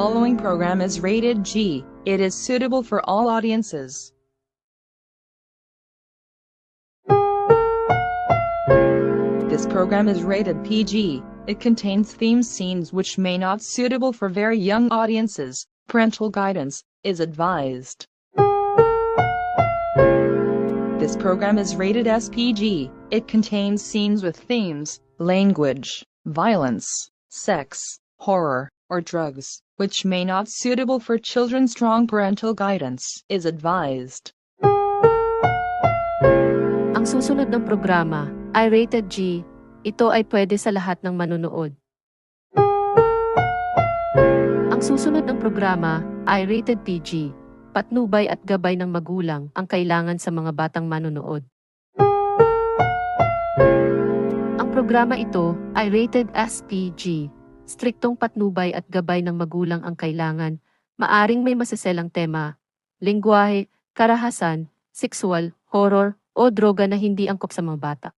following program is rated G. It is suitable for all audiences. This program is rated PG. It contains theme scenes which may not suitable for very young audiences. Parental guidance is advised. This program is rated SPG. It contains scenes with themes, language, violence, sex, horror, or drugs, which may not suitable for children. Strong parental guidance is advised. Ang susunod ng programa ay rated G. Ito ay pwede sa lahat ng manunood. Ang susunod ng programa ay rated PG. Patnubay at gabay ng magulang ang kailangan sa mga batang manunood. Ang programa ito ay rated SPG. Striktong patnubay at gabay ng magulang ang kailangan. Maaring may maseselang tema, lengguwahe, karahasan, sexual, horror, o droga na hindi angkop sa mga bata.